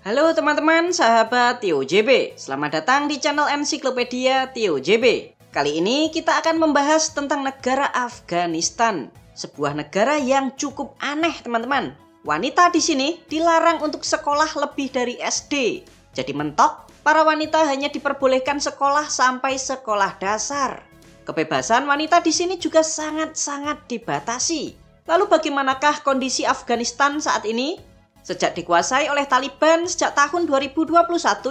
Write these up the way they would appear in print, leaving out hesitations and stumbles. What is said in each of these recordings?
Halo teman-teman, sahabat Tio JB. Selamat datang di channel Ensiklopedia Tio JB. Kali ini kita akan membahas tentang negara Afghanistan. Sebuah negara yang cukup aneh, teman-teman. Wanita di sini dilarang untuk sekolah lebih dari SD. Jadi mentok, para wanita hanya diperbolehkan sekolah sampai sekolah dasar. Kebebasan wanita di sini juga sangat-sangat dibatasi. Lalu bagaimanakah kondisi Afghanistan saat ini? Sejak dikuasai oleh Taliban sejak tahun 2021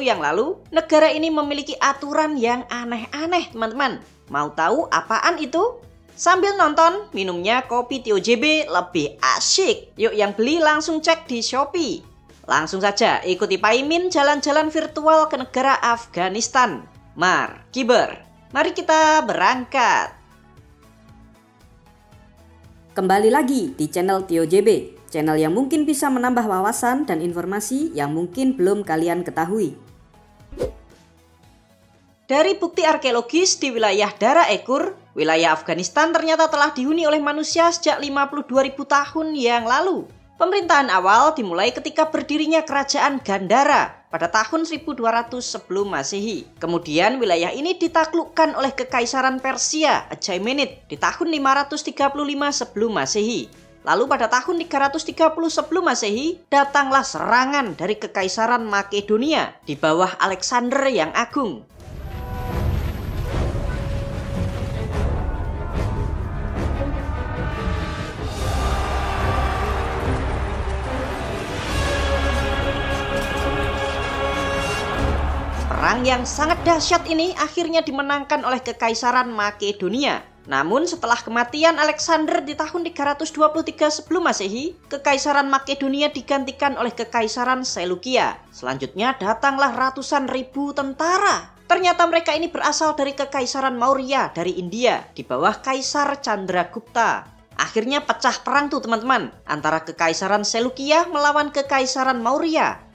yang lalu, negara ini memiliki aturan yang aneh-aneh, teman-teman. Mau tahu apaan itu? Sambil nonton, minumnya kopi Tio JB lebih asyik. Yuk yang beli langsung cek di Shopee. Langsung saja ikuti Paimin jalan-jalan virtual ke negara Afghanistan. Mar, kiber. Mari kita berangkat. Kembali lagi di channel Tio JB, channel yang mungkin bisa menambah wawasan dan informasi yang mungkin belum kalian ketahui. Dari bukti arkeologis di wilayah Dara Ekur, wilayah Afghanistan ternyata telah dihuni oleh manusia sejak 52.000 tahun yang lalu. Pemerintahan awal dimulai ketika berdirinya kerajaan Gandhara pada tahun 1200 sebelum Masehi. Kemudian wilayah ini ditaklukkan oleh Kekaisaran Persia Achaemenid di tahun 535 sebelum Masehi. Lalu pada tahun 330 sebelum Masehi datanglah serangan dari Kekaisaran Makedonia di bawah Alexander yang Agung. Perang yang sangat dahsyat ini akhirnya dimenangkan oleh Kekaisaran Makedonia. Namun setelah kematian Alexander di tahun 323 sebelum Masehi, Kekaisaran Makedonia digantikan oleh Kekaisaran Seleukia. Selanjutnya datanglah ratusan ribu tentara. Ternyata mereka ini berasal dari Kekaisaran Maurya dari India di bawah Kaisar Chandragupta. Akhirnya pecah perang tuh teman-teman antara Kekaisaran Seleukia melawan Kekaisaran Maurya.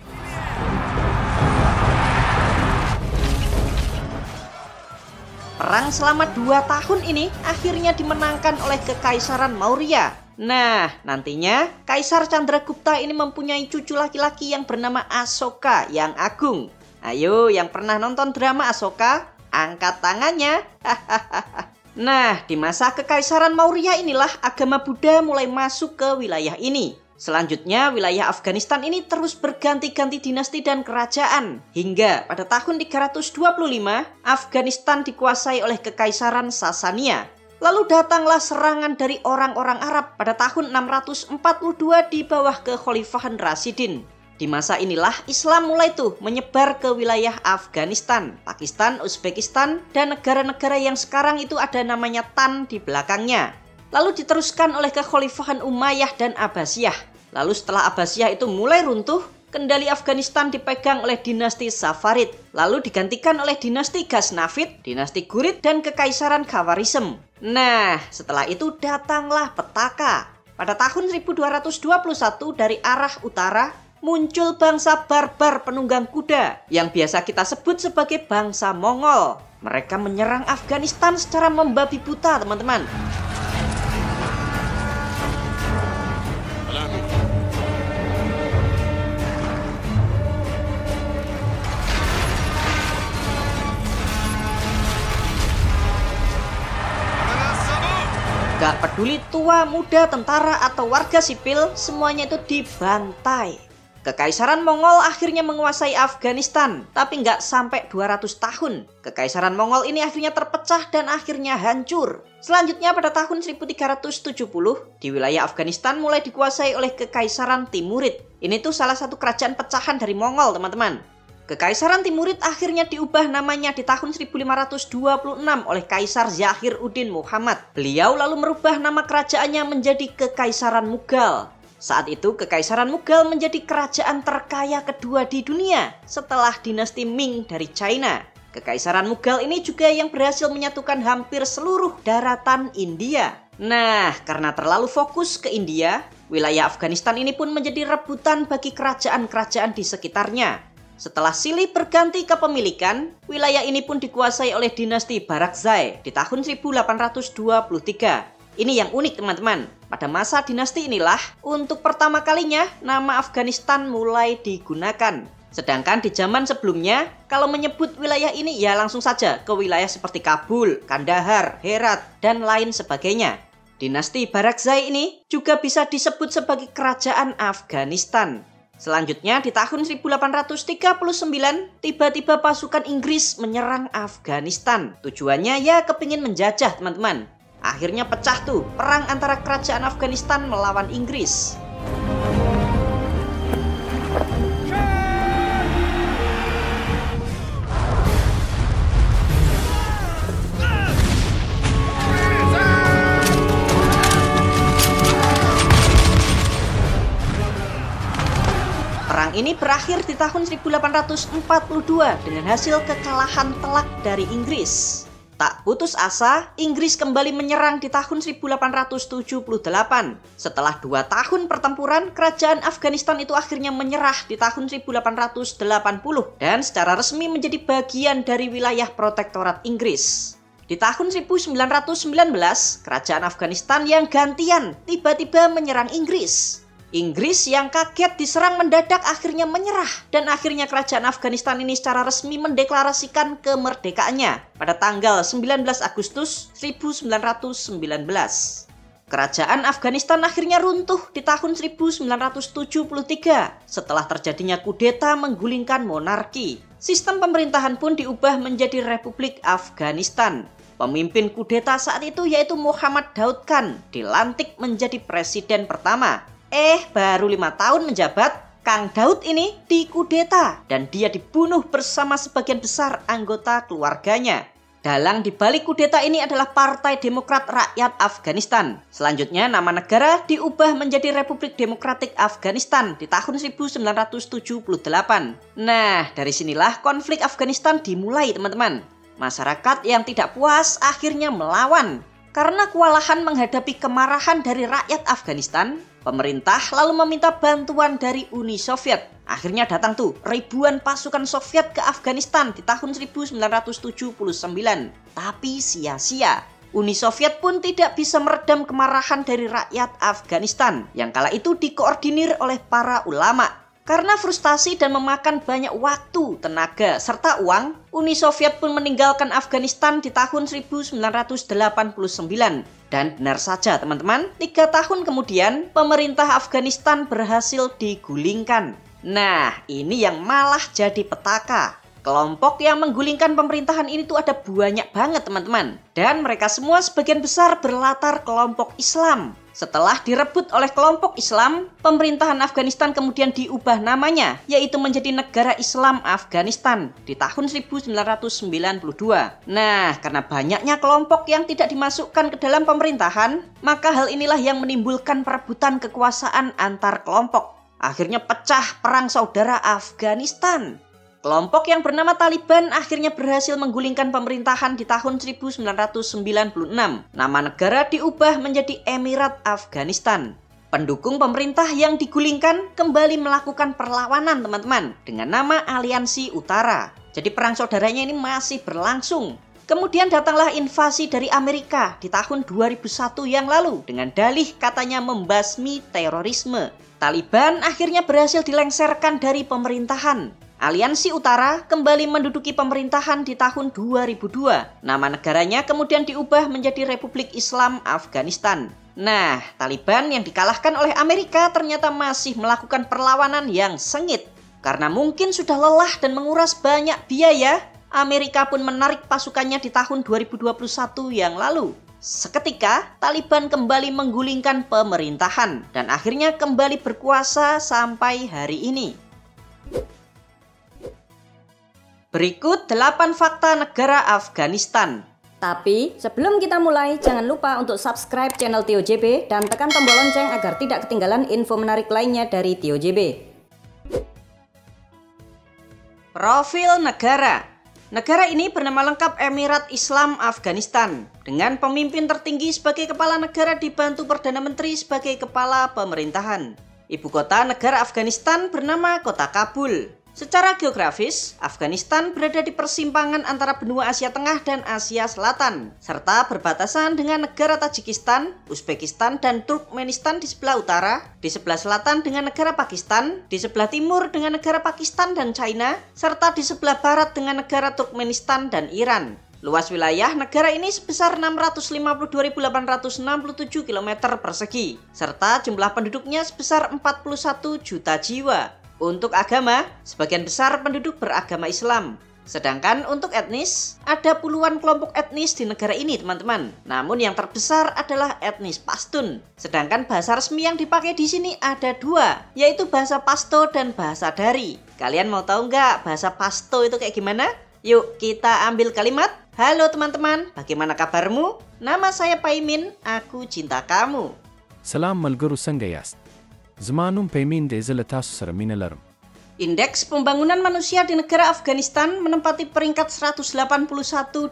Perang selama 2 tahun ini akhirnya dimenangkan oleh Kekaisaran Maurya. Nah, nantinya Kaisar Chandragupta ini mempunyai cucu laki-laki yang bernama Asoka yang Agung. Ayo, yang pernah nonton drama Asoka, angkat tangannya. Nah, di masa Kekaisaran Maurya inilah agama Buddha mulai masuk ke wilayah ini. Selanjutnya, wilayah Afghanistan ini terus berganti-ganti dinasti dan kerajaan. Hingga pada tahun 325, Afghanistan dikuasai oleh Kekaisaran Sasania. Lalu datanglah serangan dari orang-orang Arab pada tahun 642 di bawah kekhalifahan Rashidin. Di masa inilah Islam mulai tuh menyebar ke wilayah Afghanistan, Pakistan, Uzbekistan, dan negara-negara yang sekarang itu ada namanya Tan di belakangnya. Lalu diteruskan oleh kekhalifahan Umayyah dan Abbasiyah. Lalu setelah Abbasiyah itu mulai runtuh, kendali Afghanistan dipegang oleh dinasti Safarid. Lalu digantikan oleh dinasti Ghaznavid, dinasti Ghurid, dan Kekaisaran Khawarizm. Nah, setelah itu datanglah petaka. Pada tahun 1221 dari arah utara, muncul bangsa barbar penunggang kuda yang biasa kita sebut sebagai bangsa Mongol. Mereka menyerang Afghanistan secara membabi buta, teman-teman. Gak peduli tua, muda, tentara, atau warga sipil, semuanya itu dibantai. Kekaisaran Mongol akhirnya menguasai Afghanistan, tapi nggak sampai 200 tahun. Kekaisaran Mongol ini akhirnya terpecah dan akhirnya hancur. Selanjutnya pada tahun 1370, di wilayah Afghanistan mulai dikuasai oleh Kekaisaran Timurid. Ini tuh salah satu kerajaan pecahan dari Mongol, teman-teman. Kekaisaran Timurid akhirnya diubah namanya di tahun 1526 oleh Kaisar Zahir-ud-Din Muhammad. Beliau lalu merubah nama kerajaannya menjadi Kekaisaran Mughal. Saat itu Kekaisaran Mughal menjadi kerajaan terkaya kedua di dunia setelah dinasti Ming dari China. Kekaisaran Mughal ini juga yang berhasil menyatukan hampir seluruh daratan India. Nah, karena terlalu fokus ke India, wilayah Afghanistan ini pun menjadi rebutan bagi kerajaan-kerajaan di sekitarnya. Setelah silih berganti kepemilikan, wilayah ini pun dikuasai oleh dinasti Barakzai di tahun 1823. Ini yang unik teman-teman. Pada masa dinasti inilah, untuk pertama kalinya nama Afghanistan mulai digunakan. Sedangkan di zaman sebelumnya, kalau menyebut wilayah ini ya langsung saja ke wilayah seperti Kabul, Kandahar, Herat, dan lain sebagainya. Dinasti Barakzai ini juga bisa disebut sebagai kerajaan Afghanistan. Selanjutnya di tahun 1839, tiba-tiba pasukan Inggris menyerang Afghanistan. Tujuannya ya kepingin menjajah teman-teman. Akhirnya pecah tuh perang antara kerajaan Afghanistan melawan Inggris. Perang ini berakhir di tahun 1842 dengan hasil kekalahan telak dari Inggris. Tak putus asa, Inggris kembali menyerang di tahun 1878. Setelah 2 tahun pertempuran, kerajaan Afghanistan itu akhirnya menyerah di tahun 1880 dan secara resmi menjadi bagian dari wilayah protektorat Inggris. Di tahun 1919, kerajaan Afghanistan yang gantian tiba-tiba menyerang Inggris. Inggris yang kaget diserang mendadak akhirnya menyerah dan akhirnya kerajaan Afghanistan ini secara resmi mendeklarasikan kemerdekaannya pada tanggal 19 Agustus 1919. Kerajaan Afghanistan akhirnya runtuh di tahun 1973 setelah terjadinya kudeta menggulingkan monarki. Sistem pemerintahan pun diubah menjadi Republik Afghanistan. Pemimpin kudeta saat itu yaitu Muhammad Daud Khan dilantik menjadi presiden pertama. Baru 5 tahun menjabat, Kang Daud ini dikudeta dan dia dibunuh bersama sebagian besar anggota keluarganya. Dalang dibalik kudeta ini adalah Partai Demokrat Rakyat Afghanistan. Selanjutnya nama negara diubah menjadi Republik Demokratik Afghanistan di tahun 1978. Nah, dari sinilah konflik Afghanistan dimulai teman-teman. Masyarakat yang tidak puas akhirnya melawan. Karena kewalahan menghadapi kemarahan dari rakyat Afghanistan, pemerintah lalu meminta bantuan dari Uni Soviet. Akhirnya datang tuh ribuan pasukan Soviet ke Afghanistan di tahun 1979. Tapi sia-sia. Uni Soviet pun tidak bisa meredam kemarahan dari rakyat Afghanistan yang kala itu dikoordinir oleh para ulama. Karena frustasi dan memakan banyak waktu, tenaga, serta uang, Uni Soviet pun meninggalkan Afghanistan di tahun 1989. Dan benar saja teman-teman, 3 tahun kemudian pemerintah Afghanistan berhasil digulingkan. Nah, ini yang malah jadi petaka. Kelompok yang menggulingkan pemerintahan ini tuh ada banyak banget teman-teman. Dan mereka semua sebagian besar berlatar kelompok Islam. Setelah direbut oleh kelompok Islam, pemerintahan Afghanistan kemudian diubah namanya, yaitu menjadi Negara Islam Afghanistan di tahun 1992. Nah, karena banyaknya kelompok yang tidak dimasukkan ke dalam pemerintahan, maka hal inilah yang menimbulkan perebutan kekuasaan antar kelompok. Akhirnya pecah perang saudara Afghanistan. Kelompok yang bernama Taliban akhirnya berhasil menggulingkan pemerintahan di tahun 1996. Nama negara diubah menjadi Emirat Afghanistan. Pendukung pemerintah yang digulingkan kembali melakukan perlawanan teman-teman dengan nama Aliansi Utara. Jadi perang saudaranya ini masih berlangsung. Kemudian datanglah invasi dari Amerika di tahun 2001 yang lalu dengan dalih katanya membasmi terorisme. Taliban akhirnya berhasil dilengsarkan dari pemerintahan. Aliansi Utara kembali menduduki pemerintahan di tahun 2002. Nama negaranya kemudian diubah menjadi Republik Islam Afghanistan. Nah, Taliban yang dikalahkan oleh Amerika ternyata masih melakukan perlawanan yang sengit. Karena mungkin sudah lelah dan menguras banyak biaya, Amerika pun menarik pasukannya di tahun 2021 yang lalu. Seketika, Taliban kembali menggulingkan pemerintahan dan akhirnya kembali berkuasa sampai hari ini. Berikut 8 fakta negara Afghanistan. Tapi sebelum kita mulai, jangan lupa untuk subscribe channel Tio JB dan tekan tombol lonceng agar tidak ketinggalan info menarik lainnya dari Tio JB. Profil negara. Negara ini bernama lengkap Emirat Islam Afghanistan. Dengan pemimpin tertinggi sebagai kepala negara dibantu Perdana Menteri sebagai kepala pemerintahan. Ibu kota negara Afghanistan bernama Kota Kabul. Secara geografis, Afghanistan berada di persimpangan antara benua Asia Tengah dan Asia Selatan, serta berbatasan dengan negara Tajikistan, Uzbekistan, dan Turkmenistan di sebelah utara, di sebelah selatan dengan negara Pakistan, di sebelah timur dengan negara Pakistan dan China, serta di sebelah barat dengan negara Turkmenistan dan Iran. Luas wilayah negara ini sebesar 652.867 km persegi, serta jumlah penduduknya sebesar 41 juta jiwa. Untuk agama, sebagian besar penduduk beragama Islam. Sedangkan untuk etnis, ada puluhan kelompok etnis di negara ini, teman-teman. Namun yang terbesar adalah etnis Pashtun. Sedangkan bahasa resmi yang dipakai di sini ada dua, yaitu bahasa Pashto dan bahasa Dari. Kalian mau tahu nggak bahasa Pashto itu kayak gimana? Yuk kita ambil kalimat. Halo teman-teman, bagaimana kabarmu? Nama saya Paimin, aku cinta kamu. Salam malguru sangayast. Zamanum Paimin de zalatasu saramina larum. Indeks pembangunan manusia di negara Afghanistan menempati peringkat 181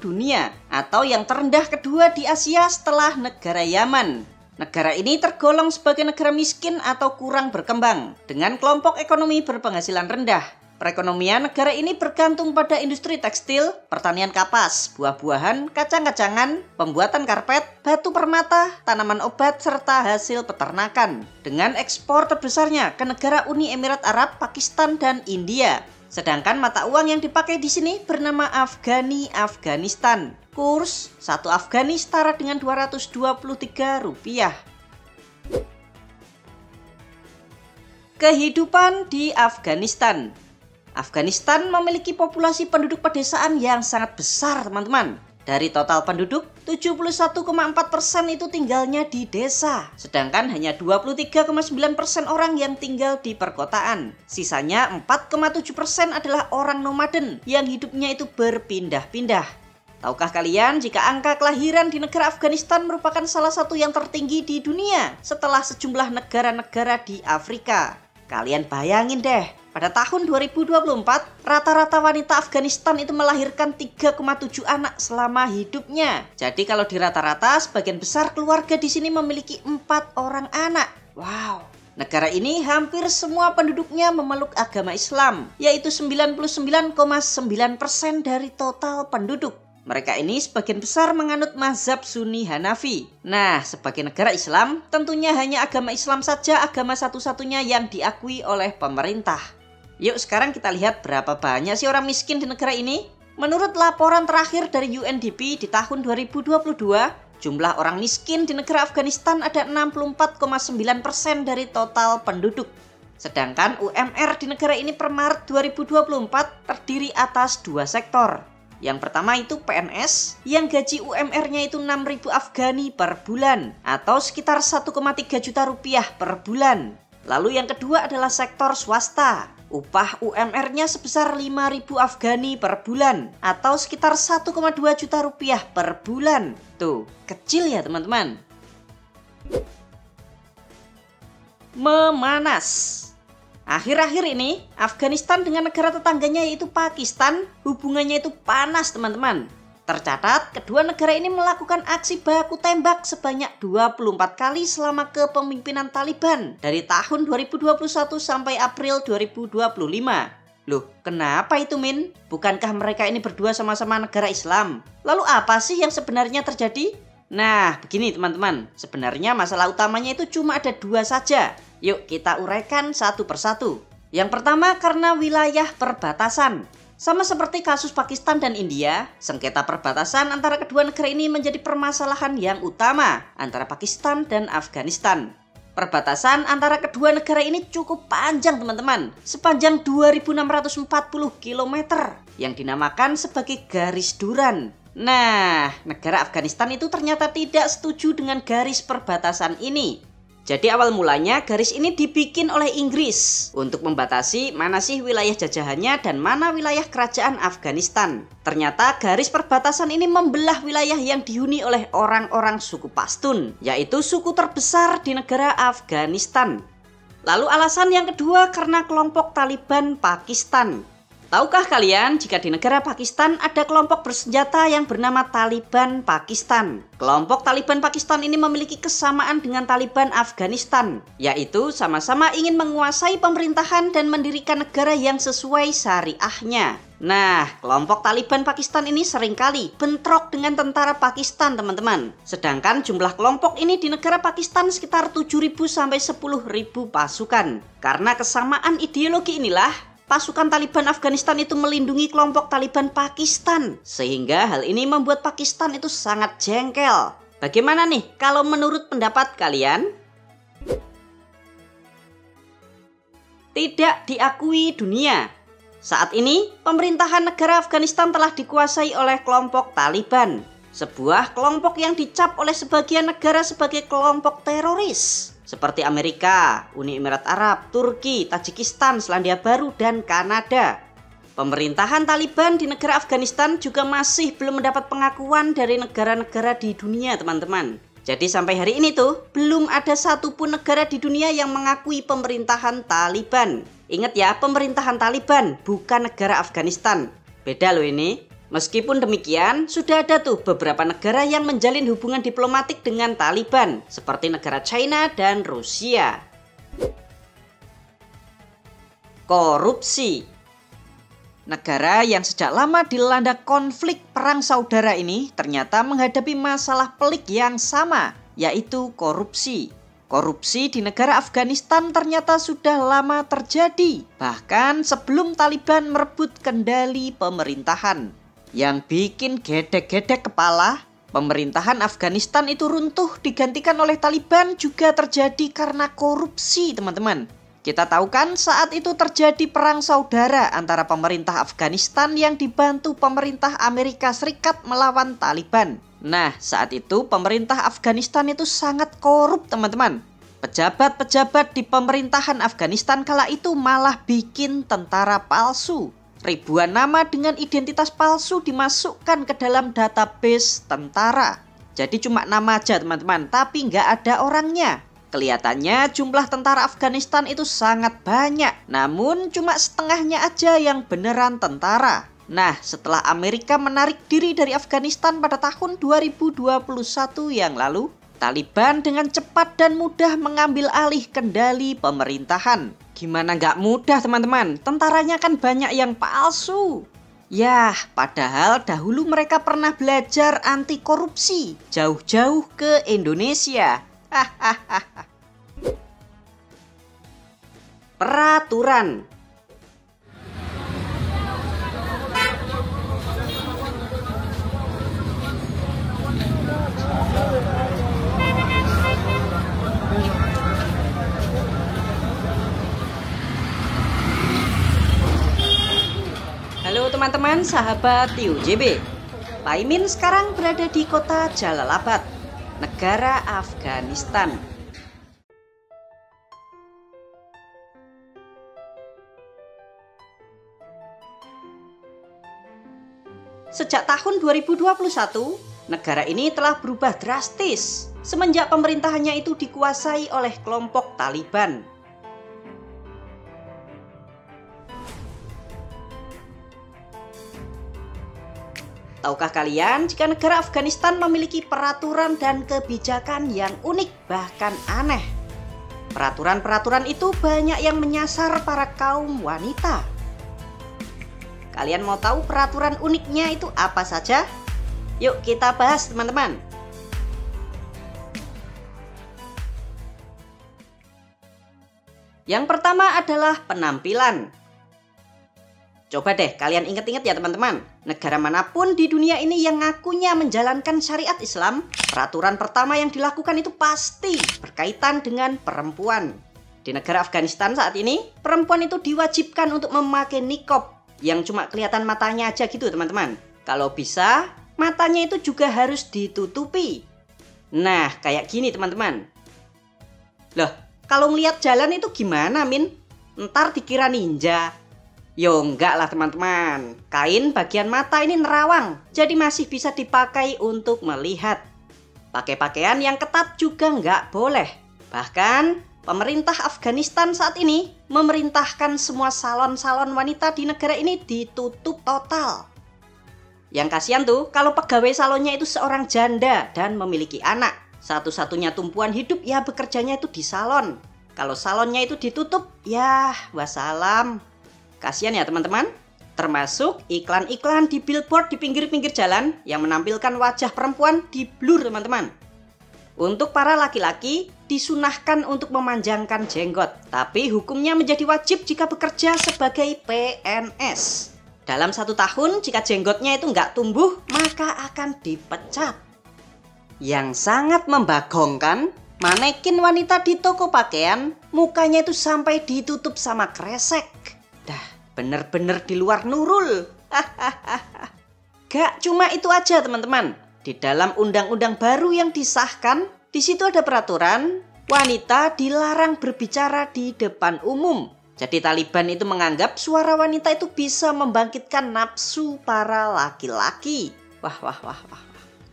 dunia, atau yang terendah kedua di Asia setelah negara Yaman. Negara ini tergolong sebagai negara miskin atau kurang berkembang, dengan kelompok ekonomi berpenghasilan rendah. Perekonomian negara ini bergantung pada industri tekstil, pertanian kapas, buah-buahan, kacang-kacangan, pembuatan karpet, batu permata, tanaman obat, serta hasil peternakan. Dengan ekspor terbesarnya ke negara Uni Emirat Arab, Pakistan, dan India. Sedangkan mata uang yang dipakai di sini bernama Afghani Afghanistan. Kurs 1 Afghani setara dengan Rp223. Kehidupan di Afghanistan. Afghanistan memiliki populasi penduduk pedesaan yang sangat besar, teman-teman. Dari total penduduk, 71,4% itu tinggalnya di desa. Sedangkan hanya 23,9% orang yang tinggal di perkotaan. Sisanya 4,7% adalah orang nomaden yang hidupnya itu berpindah-pindah. Tahukah kalian jika angka kelahiran di negara Afghanistan merupakan salah satu yang tertinggi di dunia setelah sejumlah negara-negara di Afrika? Kalian bayangin deh, pada tahun 2024, rata-rata wanita Afghanistan itu melahirkan 3,7 anak selama hidupnya. Jadi kalau di rata-rata, sebagian besar keluarga di sini memiliki 4 orang anak. Wow! Negara ini hampir semua penduduknya memeluk agama Islam, yaitu 99,9% dari total penduduk. Mereka ini sebagian besar menganut mazhab Sunni Hanafi. Nah, sebagai negara Islam, tentunya hanya agama Islam saja agama satu-satunya yang diakui oleh pemerintah. Yuk sekarang kita lihat berapa banyak sih orang miskin di negara ini. Menurut laporan terakhir dari UNDP di tahun 2022, jumlah orang miskin di negara Afghanistan ada 64,9% dari total penduduk. Sedangkan UMR di negara ini per Maret 2024 terdiri atas 2 sektor. Yang pertama itu PNS, yang gaji UMR-nya itu 6.000 Afghani per bulan, atau sekitar 1,3 juta rupiah per bulan. Lalu yang kedua adalah sektor swasta. Upah UMR-nya sebesar 5.000 Afghani per bulan, atau sekitar 1,2 juta rupiah per bulan. Tuh, kecil ya teman-teman. Memanas. Akhir-akhir ini, Afghanistan dengan negara tetangganya yaitu Pakistan, hubungannya itu panas teman-teman. Tercatat, kedua negara ini melakukan aksi baku tembak sebanyak 24 kali selama kepemimpinan Taliban dari tahun 2021 sampai April 2025. Loh, kenapa itu Min? Bukankah mereka ini berdua sama-sama negara Islam? Lalu apa sih yang sebenarnya terjadi? Nah, begini teman-teman, sebenarnya masalah utamanya itu cuma ada 2 saja. Yuk kita uraikan satu persatu. Yang pertama karena wilayah perbatasan. Sama seperti kasus Pakistan dan India, sengketa perbatasan antara kedua negara ini menjadi permasalahan yang utama antara Pakistan dan Afghanistan. Perbatasan antara kedua negara ini cukup panjang teman-teman, sepanjang 2.640 km yang dinamakan sebagai garis Duran. Nah, negara Afghanistan itu ternyata tidak setuju dengan garis perbatasan ini. Jadi awal mulanya garis ini dibikin oleh Inggris untuk membatasi mana sih wilayah jajahannya dan mana wilayah kerajaan Afghanistan. Ternyata garis perbatasan ini membelah wilayah yang dihuni oleh orang-orang suku Pashtun, yaitu suku terbesar di negara Afghanistan. Lalu alasan yang kedua karena kelompok Taliban Pakistan. Tahukah kalian jika di negara Pakistan ada kelompok bersenjata yang bernama Taliban Pakistan? Kelompok Taliban Pakistan ini memiliki kesamaan dengan Taliban Afghanistan, yaitu sama-sama ingin menguasai pemerintahan dan mendirikan negara yang sesuai syariahnya. Nah, kelompok Taliban Pakistan ini seringkali bentrok dengan tentara Pakistan, teman-teman. Sedangkan jumlah kelompok ini di negara Pakistan sekitar 7.000 sampai 10.000 pasukan. Karena kesamaan ideologi inilah, pasukan Taliban Afghanistan itu melindungi kelompok Taliban Pakistan. Sehingga hal ini membuat Pakistan itu sangat jengkel. Bagaimana nih kalau menurut pendapat kalian? Tidak diakui dunia. Saat ini, pemerintahan negara Afghanistan telah dikuasai oleh kelompok Taliban. Sebuah kelompok yang dicap oleh sebagian negara sebagai kelompok teroris. Seperti Amerika, Uni Emirat Arab, Turki, Tajikistan, Selandia Baru, dan Kanada. Pemerintahan Taliban di negara Afghanistan juga masih belum mendapat pengakuan dari negara-negara di dunia, teman-teman. Jadi sampai hari ini tuh, belum ada satupun negara di dunia yang mengakui pemerintahan Taliban. Ingat ya, pemerintahan Taliban, bukan negara Afghanistan. Beda loh ini. Meskipun demikian, sudah ada tuh beberapa negara yang menjalin hubungan diplomatik dengan Taliban, seperti negara China dan Rusia. Korupsi. Negara yang sejak lama dilanda konflik perang saudara ini ternyata menghadapi masalah pelik yang sama, yaitu korupsi. Korupsi di negara Afghanistan ternyata sudah lama terjadi, bahkan sebelum Taliban merebut kendali pemerintahan. Yang bikin gedek-gedek kepala, pemerintahan Afghanistan itu runtuh digantikan oleh Taliban juga terjadi karena korupsi, teman-teman. Kita tahu kan saat itu terjadi perang saudara antara pemerintah Afghanistan yang dibantu pemerintah Amerika Serikat melawan Taliban. Nah, saat itu pemerintah Afghanistan itu sangat korup, teman-teman. Pejabat-pejabat di pemerintahan Afghanistan kala itu malah bikin tentara palsu. Ribuan nama dengan identitas palsu dimasukkan ke dalam database tentara. Jadi cuma nama aja, teman-teman, tapi nggak ada orangnya. Kelihatannya jumlah tentara Afghanistan itu sangat banyak, namun cuma setengahnya aja yang beneran tentara. Nah, setelah Amerika menarik diri dari Afghanistan pada tahun 2021 yang lalu, Taliban dengan cepat dan mudah mengambil alih kendali pemerintahan. Gimana nggak mudah, teman-teman? Tentaranya kan banyak yang palsu. Yah, padahal dahulu mereka pernah belajar anti korupsi jauh-jauh ke Indonesia. Peraturan. Halo teman-teman sahabat TOJB. Pak Imin sekarang berada di kota Jalalabad, negara Afghanistan. Sejak tahun 2021, negara ini telah berubah drastis semenjak pemerintahannya itu dikuasai oleh kelompok Taliban. Tahukah kalian jika negara Afghanistan memiliki peraturan dan kebijakan yang unik bahkan aneh? Peraturan-peraturan itu banyak yang menyasar para kaum wanita. Kalian mau tahu peraturan uniknya itu apa saja? Yuk kita bahas, teman-teman. Yang pertama adalah penampilan. Coba deh kalian ingat-ingat ya teman-teman, negara manapun di dunia ini yang ngakunya menjalankan syariat Islam, peraturan pertama yang dilakukan itu pasti berkaitan dengan perempuan. Di negara Afghanistan saat ini, perempuan itu diwajibkan untuk memakai niqab yang cuma kelihatan matanya aja gitu teman-teman. Kalau bisa, matanya itu juga harus ditutupi. Nah, kayak gini teman-teman. Loh, kalau ngeliat jalan itu gimana, Min? Ntar dikira ninja. Yo enggak lah teman-teman, kain bagian mata ini nerawang, jadi masih bisa dipakai untuk melihat. Pakai pakaian yang ketat juga enggak boleh. Bahkan Pemerintah Afghanistan saat ini memerintahkan semua salon-salon wanita di negara ini ditutup total. Yang kasihan tuh kalau pegawai salonnya itu seorang janda dan memiliki anak. Satu-satunya tumpuan hidup ya bekerjanya itu di salon. Kalau salonnya itu ditutup, ya wassalam. Kasihan ya teman-teman. Termasuk iklan-iklan di billboard di pinggir-pinggir jalan yang menampilkan wajah perempuan di blur teman-teman. Untuk para laki-laki disunahkan untuk memanjangkan jenggot, tapi hukumnya menjadi wajib jika bekerja sebagai PNS. Dalam 1 tahun jika jenggotnya itu nggak tumbuh, maka akan dipecat. Yang sangat membagongkan, manekin wanita di toko pakaian, mukanya itu sampai ditutup sama kresek. Dah, bener-bener di luar nurul. Gak cuma itu aja teman-teman. Di dalam undang-undang baru yang disahkan, di situ ada peraturan wanita dilarang berbicara di depan umum. Jadi Taliban itu menganggap suara wanita itu bisa membangkitkan nafsu para laki-laki. Wah.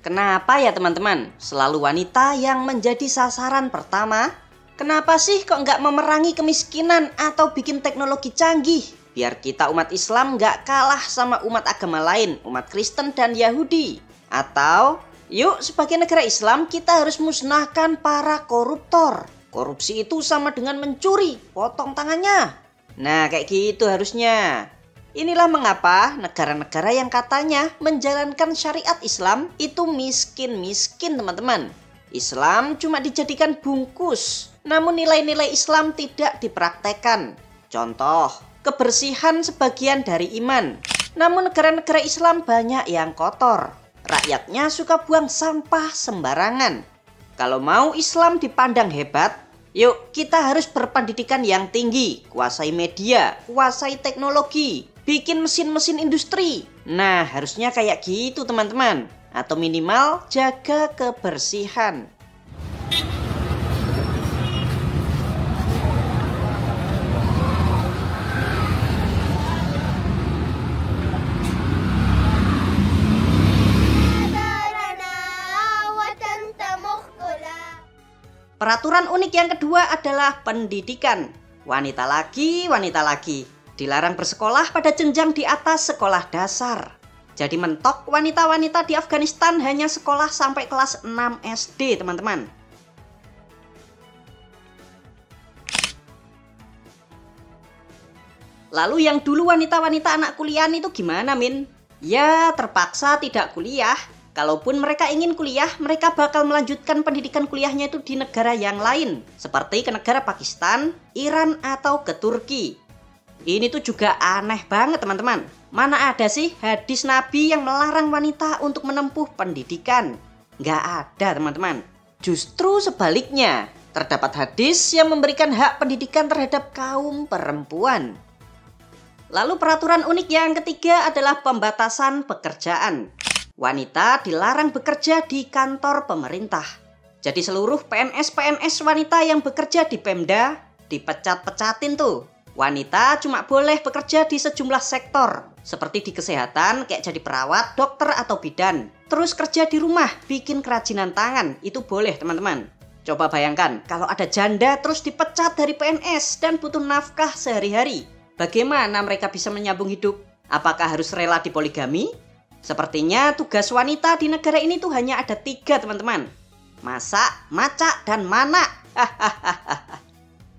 Kenapa ya teman-teman? Selalu wanita yang menjadi sasaran pertama? Kenapa sih kok nggak memerangi kemiskinan atau bikin teknologi canggih? Biar kita umat Islam nggak kalah sama umat agama lain, umat Kristen dan Yahudi. Atau, yuk sebagai negara Islam kita harus musnahkan para koruptor. Korupsi itu sama dengan mencuri, potong tangannya. Nah kayak gitu harusnya. Inilah mengapa negara-negara yang katanya menjalankan syariat Islam itu miskin-miskin teman-teman. Islam cuma dijadikan bungkus, namun nilai-nilai Islam tidak dipraktekkan. Contoh, kebersihan sebagian dari iman. Namun negara-negara Islam banyak yang kotor. Rakyatnya suka buang sampah sembarangan. Kalau mau Islam dipandang hebat, yuk kita harus berpendidikan yang tinggi, kuasai media, kuasai teknologi, bikin mesin-mesin industri. Nah harusnya kayak gitu teman-teman. Atau minimal jaga kebersihan. Peraturan unik yang kedua adalah pendidikan. Wanita lagi dilarang bersekolah pada jenjang di atas sekolah dasar. Jadi mentok wanita-wanita di Afghanistan hanya sekolah sampai kelas 6 SD teman-teman. Lalu yang dulu wanita-wanita anak kuliah itu gimana Min? Ya terpaksa tidak kuliah. Kalaupun mereka ingin kuliah, mereka bakal melanjutkan pendidikan kuliahnya itu di negara yang lain. Seperti ke negara Pakistan, Iran, atau ke Turki. Ini tuh juga aneh banget teman-teman. Mana ada sih hadis Nabi yang melarang wanita untuk menempuh pendidikan? Nggak ada teman-teman. Justru sebaliknya, terdapat hadis yang memberikan hak pendidikan terhadap kaum perempuan. Lalu peraturan unik yang ketiga adalah pembatasan pekerjaan. Wanita dilarang bekerja di kantor pemerintah. Jadi seluruh PNS wanita yang bekerja di Pemda dipecat-pecatin tuh. Wanita cuma boleh bekerja di sejumlah sektor. Seperti di kesehatan kayak jadi perawat, dokter atau bidan. Terus kerja di rumah, bikin kerajinan tangan. Itu boleh teman-teman. Coba bayangkan kalau ada janda terus dipecat dari PNS dan butuh nafkah sehari-hari. Bagaimana mereka bisa menyambung hidup? Apakah harus rela dipoligami? Sepertinya tugas wanita di negara ini tuh hanya ada 3 teman-teman. Masak, macak, dan manak.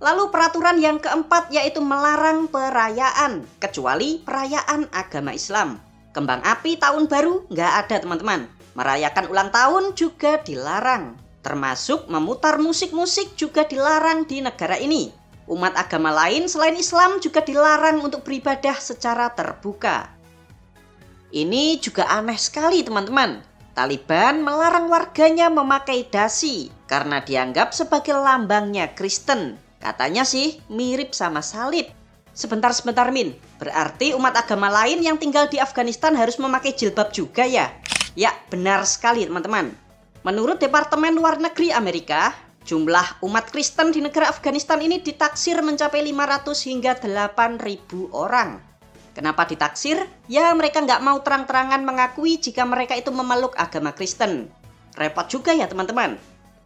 Lalu peraturan yang keempat yaitu melarang perayaan. Kecuali perayaan agama Islam. Kembang api tahun baru nggak ada teman-teman. Merayakan ulang tahun juga dilarang. Termasuk memutar musik-musik juga dilarang di negara ini. Umat agama lain selain Islam juga dilarang untuk beribadah secara terbuka. Ini juga aneh sekali teman-teman. Taliban melarang warganya memakai dasi karena dianggap sebagai lambangnya Kristen. Katanya sih mirip sama salib. Sebentar Min, berarti umat agama lain yang tinggal di Afghanistan harus memakai jilbab juga ya? Ya benar sekali teman-teman. Menurut Departemen Luar Negeri Amerika, jumlah umat Kristen di negara Afghanistan ini ditaksir mencapai 500 hingga 8.000 orang. Kenapa ditaksir? Ya mereka nggak mau terang-terangan mengakui jika mereka itu memeluk agama Kristen. Repot juga ya teman-teman.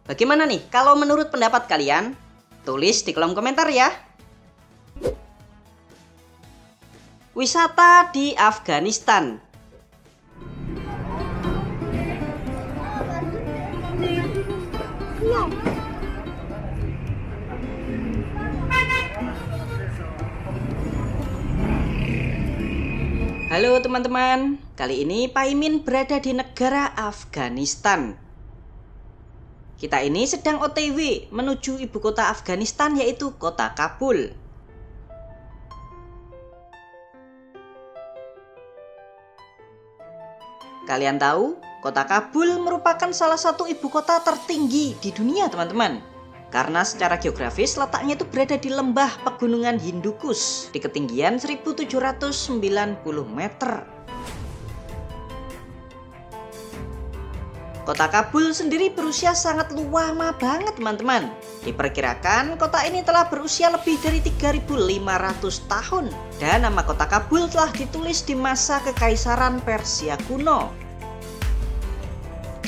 Bagaimana nih kalau menurut pendapat kalian? Tulis di kolom komentar ya. Wisata di Afghanistan. Halo teman-teman, kali ini Pak Imin berada di negara Afghanistan. Kita ini sedang OTW menuju ibu kota Afghanistan, yaitu kota Kabul. Kalian tahu, kota Kabul merupakan salah satu ibu kota tertinggi di dunia teman-teman. Karena secara geografis letaknya itu berada di lembah pegunungan Hindukush di ketinggian 1790 meter. Kota Kabul sendiri berusia sangat lama banget teman-teman. Diperkirakan kota ini telah berusia lebih dari 3.500 tahun. Dan nama kota Kabul telah ditulis di masa Kekaisaran Persia kuno.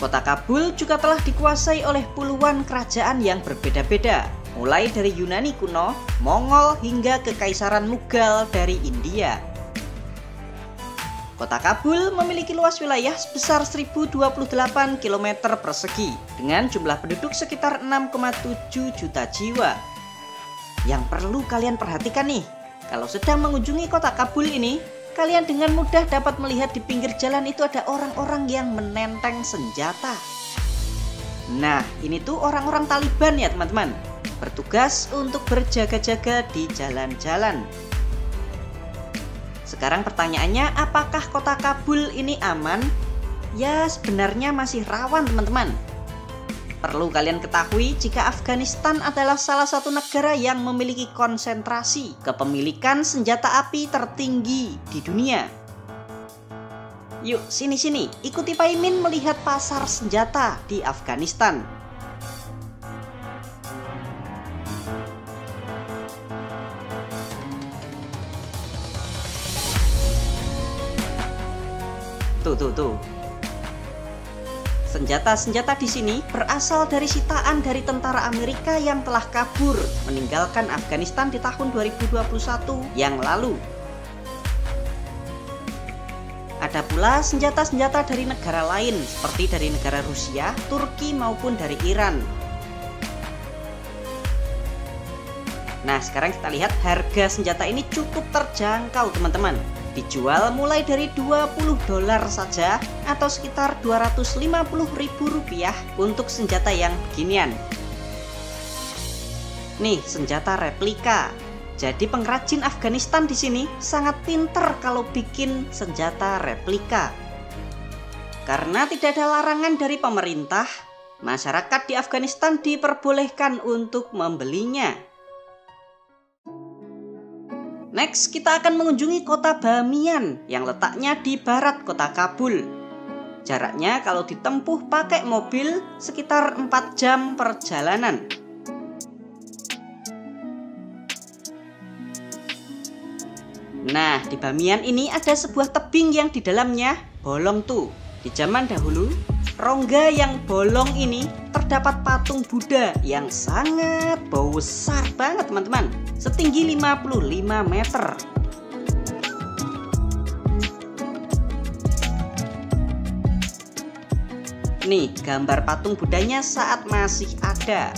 Kota Kabul juga telah dikuasai oleh puluhan kerajaan yang berbeda-beda, mulai dari Yunani kuno, Mongol hingga Kekaisaran Mughal dari India. Kota Kabul memiliki luas wilayah sebesar 1028 km persegi dengan jumlah penduduk sekitar 6,7 juta jiwa. Yang perlu kalian perhatikan nih, kalau sedang mengunjungi kota Kabul ini, kalian dengan mudah dapat melihat di pinggir jalan itu ada orang-orang yang menenteng senjata. Nah, ini tuh orang-orang Taliban ya teman-teman, bertugas untuk berjaga-jaga di jalan-jalan. Sekarang pertanyaannya, apakah kota Kabul ini aman? Ya, sebenarnya masih rawan teman-teman. Perlu kalian ketahui jika Afghanistan adalah salah satu negara yang memiliki konsentrasi kepemilikan senjata api tertinggi di dunia. Yuk, sini-sini, ikuti Pak Imin melihat pasar senjata di Afghanistan. Tuh. Senjata-senjata di sini berasal dari sitaan dari tentara Amerika yang telah kabur meninggalkan Afghanistan di tahun 2021 yang lalu. Ada pula senjata-senjata dari negara lain seperti dari negara Rusia, Turki maupun dari Iran. Nah, sekarang kita lihat harga senjata ini cukup terjangkau teman-teman. Dijual mulai dari $20 saja atau sekitar Rp250.000 untuk senjata yang beginian. Nih, senjata replika. Jadi pengrajin Afghanistan di sini sangat pinter kalau bikin senjata replika. Karena tidak ada larangan dari pemerintah, masyarakat di Afghanistan diperbolehkan untuk membelinya. Next, kita akan mengunjungi kota Bamiyan yang letaknya di barat kota Kabul. Jaraknya kalau ditempuh pakai mobil sekitar 4 jam perjalanan. Nah, di Bamiyan ini ada sebuah tebing yang di dalamnya bolong tuh. Di zaman dahulu, rongga yang bolong ini terdapat patung Buddha yang sangat besar banget teman-teman, setinggi 55 meter. Nih, gambar patung Buddhanya saat masih ada.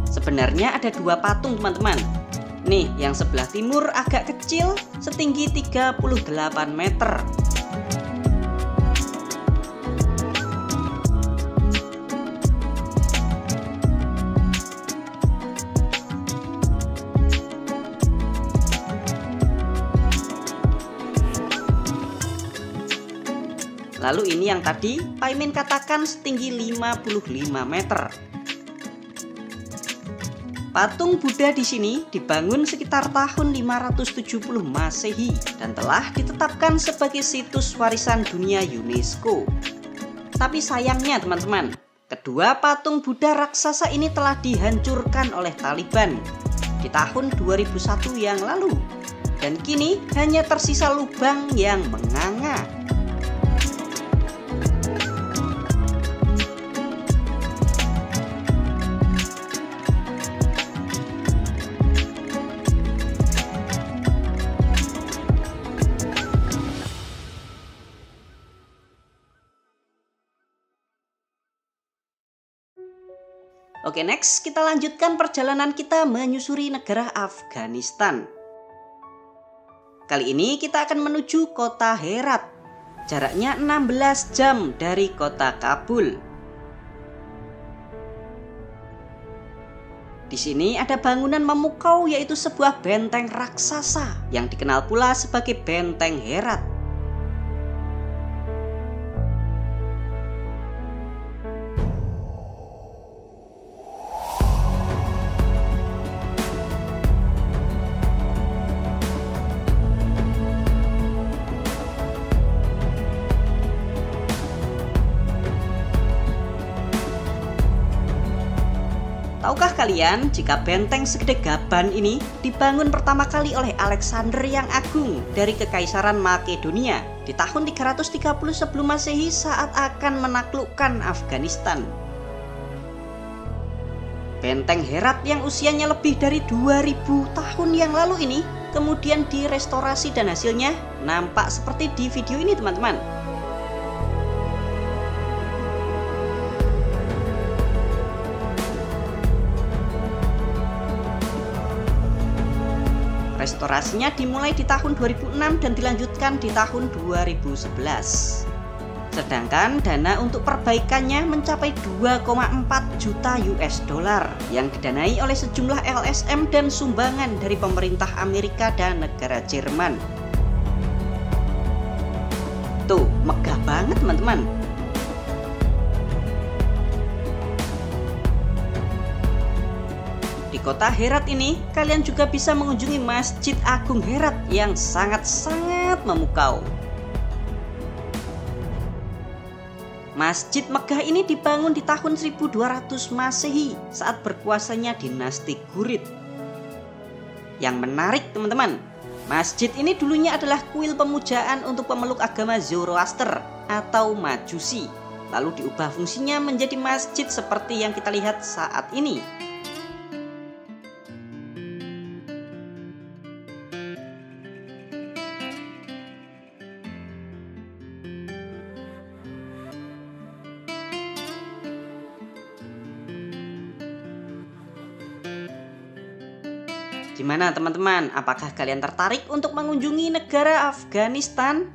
Sebenarnya ada 2 patung teman-teman. Nih, yang sebelah timur agak kecil, setinggi 38 meter. Lalu ini yang tadi Pak Imin katakan setinggi 55 meter. Patung Buddha di sini dibangun sekitar tahun 570 Masehi dan telah ditetapkan sebagai situs warisan dunia UNESCO. Tapi sayangnya teman-teman, kedua patung Buddha raksasa ini telah dihancurkan oleh Taliban di tahun 2001 yang lalu. Dan kini hanya tersisa lubang yang menganga. Oke, next kita lanjutkan perjalanan kita menyusuri negara Afghanistan. Kali ini kita akan menuju kota Herat. Jaraknya 16 jam dari kota Kabul. Di sini ada bangunan memukau, yaitu sebuah benteng raksasa yang dikenal pula sebagai Benteng Herat. Tahukah kalian jika benteng segede gaban ini dibangun pertama kali oleh Alexander yang Agung dari Kekaisaran Makedonia di tahun 330 sebelum Masehi saat akan menaklukkan Afghanistan. Benteng Herat yang usianya lebih dari 2000 tahun yang lalu ini kemudian direstorasi dan hasilnya nampak seperti di video ini, teman-teman. Restorasinya dimulai di tahun 2006 dan dilanjutkan di tahun 2011. Sedangkan dana untuk perbaikannya mencapai 2,4 juta US dollar yang didanai oleh sejumlah LSM dan sumbangan dari pemerintah Amerika dan negara Jerman. Tuh, megah banget teman-teman. Di kota Herat ini, kalian juga bisa mengunjungi Masjid Agung Herat yang sangat-sangat memukau. Masjid megah ini dibangun di tahun 1200 Masehi saat berkuasanya dinasti Ghurid. Yang menarik teman-teman, masjid ini dulunya adalah kuil pemujaan untuk pemeluk agama Zoroaster atau Majusi. Lalu diubah fungsinya menjadi masjid seperti yang kita lihat saat ini. Gimana teman-teman? Apakah kalian tertarik untuk mengunjungi negara Afghanistan?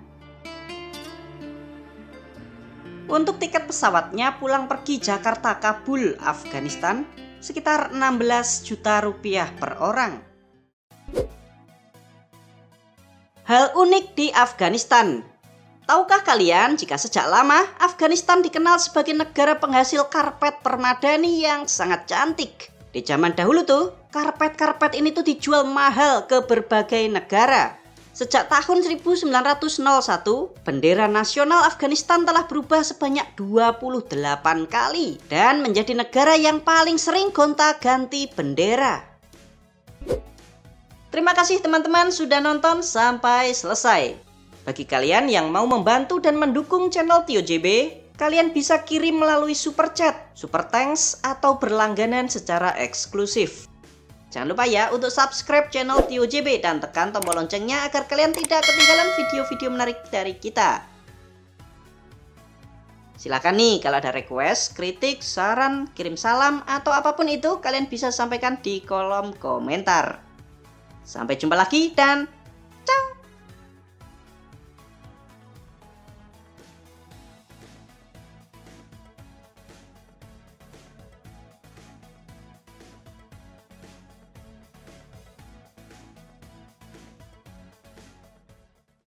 Untuk tiket pesawatnya pulang pergi Jakarta Kabul Afghanistan sekitar 16 juta rupiah per orang. Hal unik di Afghanistan. Tahukah kalian jika sejak lama Afghanistan dikenal sebagai negara penghasil karpet permadani yang sangat cantik? Di zaman dahulu tuh, karpet-karpet ini tuh dijual mahal ke berbagai negara. Sejak tahun 1901, bendera nasional Afghanistan telah berubah sebanyak 28 kali dan menjadi negara yang paling sering gonta-ganti bendera. Terima kasih teman-teman sudah nonton sampai selesai. Bagi kalian yang mau membantu dan mendukung channel Tio JB, kalian bisa kirim melalui super chat, super thanks, atau berlangganan secara eksklusif. Jangan lupa ya untuk subscribe channel Tio JB dan tekan tombol loncengnya agar kalian tidak ketinggalan video-video menarik dari kita. Silahkan nih kalau ada request, kritik, saran, kirim salam, atau apapun itu kalian bisa sampaikan di kolom komentar. Sampai jumpa lagi dan